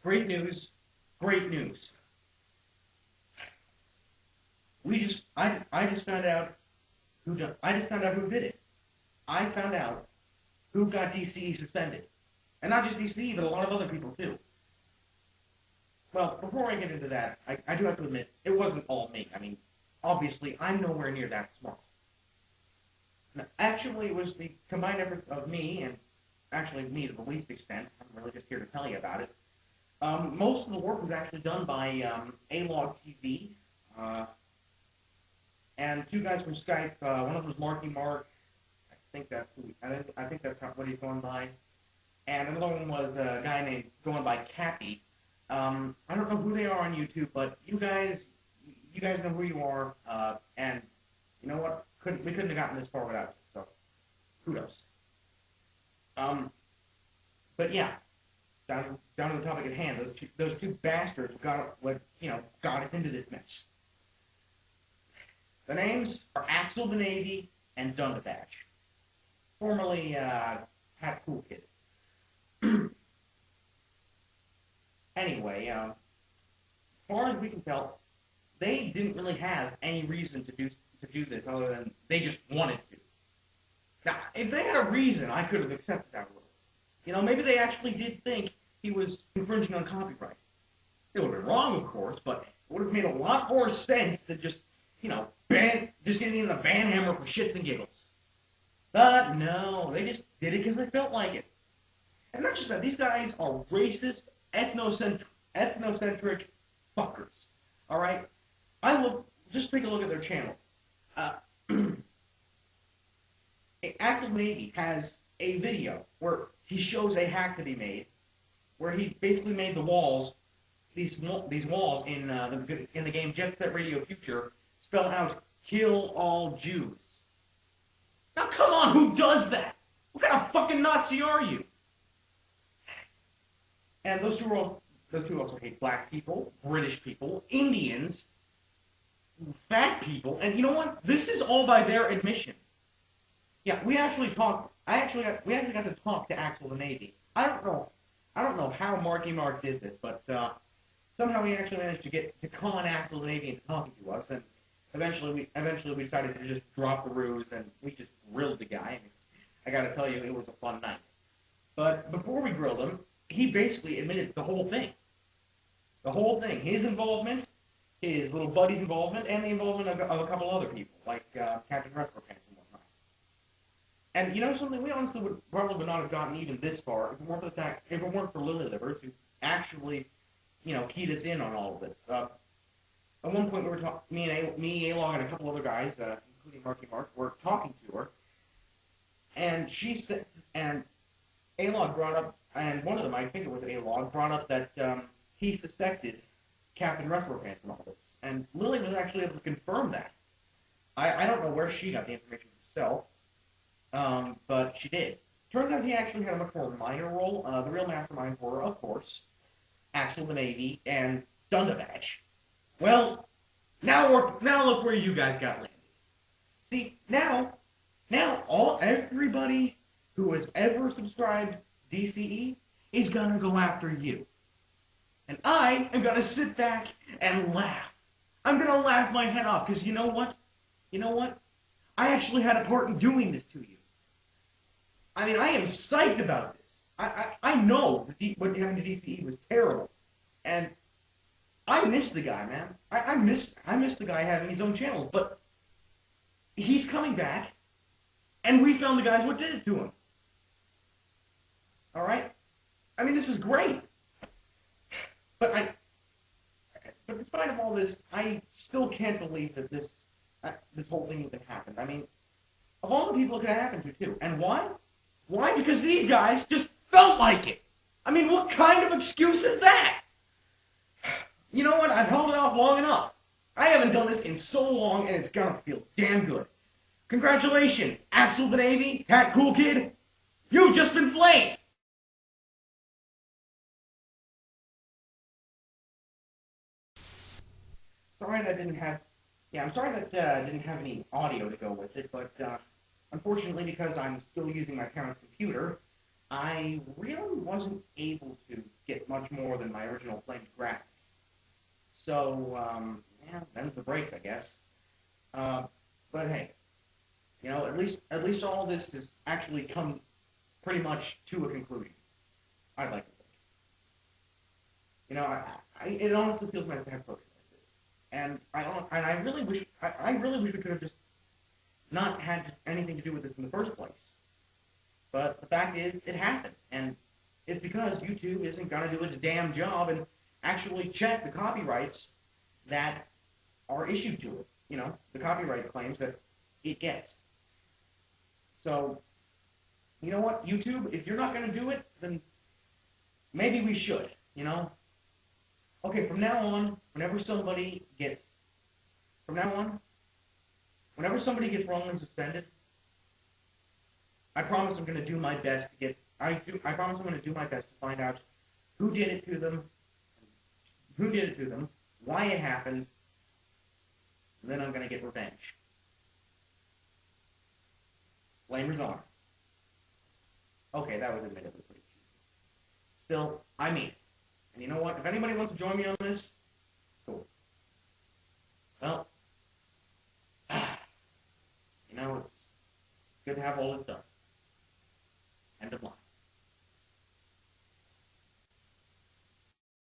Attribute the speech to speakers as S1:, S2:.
S1: Great news. Great news. I just found out I just found out who did it. I found out who got DCE suspended. And not just DCE, but a lot of other people too. Well, before I get into that, I do have to admit, it wasn't all me. I mean, obviously, I'm nowhere near that smart. Now, actually, it was the combined efforts of me, and actually me to the least extent. I'm really just here to tell you about it. Most of the work was actually done by A-Log TV, and two guys from Skype. One of them was Marky Mark. I think that's what he's going by. And another one was a guy named going by Cappy. I don't know who they are on YouTube, but you guys know who you are. And you know what? We couldn't have gotten this far without you. So kudos. But yeah, down to the topic at hand. Those two bastards got us into this mess. The names are axelthenavy and dunduhbadge, formerly Pat Cool Kid. Anyway, as far as we can tell, they didn't really have any reason to do this other than they just wanted to. Now, if they had a reason, I could have accepted that a little. You know, maybe they actually did think he was infringing on copyright. It would have been wrong, of course, but it would have made a lot more sense than just, just getting in the ban hammer for shits and giggles. But no, they just did it because they felt like it. And not just that, these guys are racist, ethnocentric fuckers. All right, just take a look at their channels. axelthenavy has a video where he shows a hack that he made, where he basically made the walls, these walls in the game Jet Set Radio Future, spell out "Kill all Jews." Now, come on, who does that? What kind of fucking Nazi are you? And those two also hate black people, British people, Indians, fat people, and you know what? This is all by their admission. Yeah, we actually got to talk to axelthenavy. I don't know how Marky Mark did this, but somehow he actually managed to con axelthenavy into talking to us, and eventually we decided to just drop the ruse, and we just grilled the guy. And I got to tell you, it was a fun night. But before we grilled him, he basically admitted the whole thing. The whole thing. His involvement, his little buddy's involvement, and the involvement of a couple other people, like Captain Wrestler Pants and whatnot. And you know something? We honestly would not have gotten even this far if it weren't for Lily Livers, who actually, keyed us in on all of this. At one point, we were talking. Me, A-Log, and a couple other guys, including Marky Mark, were talking to her, and she said, and A-Log brought up, and one of them, I think it was A-Log, brought up that he suspected Captain Wrestler Pants in all this, and Lily was actually able to confirm that. I don't know where she got the information herself, but she did. Turns out he actually had a much more minor role. The real masterminds were, of course, axelthenavy and dunduhbadge. Well, now look where you guys got landed. See, now everybody who has ever subscribed DCE is gonna go after you. And I am gonna sit back and laugh. I'm gonna laugh my head off, because you know what? I actually had a part in doing this to you. I mean, I am psyched about this. I know what happened to DCE was terrible. And I miss the guy, man. I miss the guy having his own channels, but he's coming back, and we found the guys what did it to him. All right? I mean, this is great. But despite of all this, I still can't believe that this whole thing even happened. I mean, of all the people it could have happened to, too. And why? Why? Because these guys just felt like it. I mean, what kind of excuse is that? You know what? I've held it off long enough. I haven't done this in so long, and it's gonna feel damn good. Congratulations, axelthenavy, Pat Cool Kid. You've just been flamed. Sorry that I didn't have. Yeah, I'm sorry that I didn't have any audio to go with it, but unfortunately, because I'm still using my parents' computer, I really wasn't able to get much more than my original claimed graphic. So, yeah, them's the breaks, I guess. But hey, at least all this has actually come pretty much to a conclusion. I'd like to think. It honestly feels nice to have closure like this, and I really wish we could have just not had anything to do with this in the first place. But the fact is, it happened, and it's because YouTube isn't going to do its damn job and actually check the copyrights that are issued to it. The copyright claims that it gets. So, you know what, YouTube, if you're not going to do it, then maybe we should, Okay, from now on, whenever somebody gets wrongly suspended, I promise I'm going to do my best I promise I'm going to do my best to find out who did it to them, why it happened, and then I'm going to get revenge. Flamer's honor. Okay, that was admittedly pretty cheesy. Still, I mean it. And you know what? If anybody wants to join me on this, cool. Well, it's good to have all this done. End of line.